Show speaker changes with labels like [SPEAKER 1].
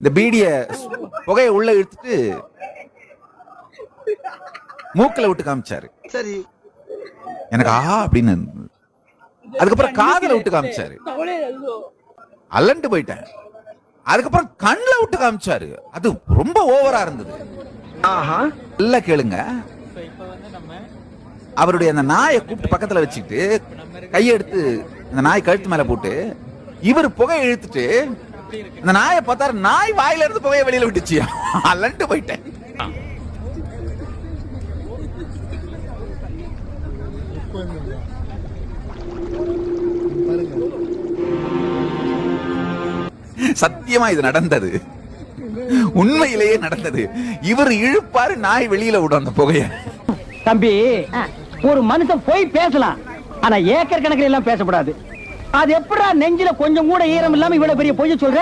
[SPEAKER 1] இந்த பீடிய புகையை உள்ள இழுத்துட்டு மூக்குல விட்டு காமிச்சாரு.
[SPEAKER 2] சரி.
[SPEAKER 1] எனக்கு அப்படின்னு இருந்தது. அதுக்கப்புறம் காதுல விட்டு காமிச்சாரு. அலண்டு போயிட்டேன். அதுக்கப்புறம் கண்ணுல விட்டு காமிச்சாரு. அது ரொம்ப ஓவரா இருந்தது. நல்லா கேளுங்க. அவருடைய அந்த நாயை கூப்பிட்டு பக்கத்துல வச்சுக்கிட்டு கையெடுத்து இந்த நாய் கழுத்து மேல போட்டு இவர் புகை இழுத்துட்டு அந்த நாயை பார்த்தாரு. நாய் வாயில இருந்து புகையை வெளியில விட்டுச்சு. அலண்டு போயிட்டேன். சத்தியமா இது நடந்தது. உண்மையிலேயே நடந்தது. இவர் இழுப்பாரு, நாய் வெளியில விடும் அந்த புகைய.
[SPEAKER 3] தம்பி, ஒரு மனுஷன் போய் பேசலாம், ஆனா ஏக்கர் கணக்கில் எல்லாம் பேசக்கூடாது. அது எப்படா நெஞ்சில கொஞ்சம் கூட ஈரம் இல்லாம இவ்வளவு பெரிய பொய்ய சொல்ற?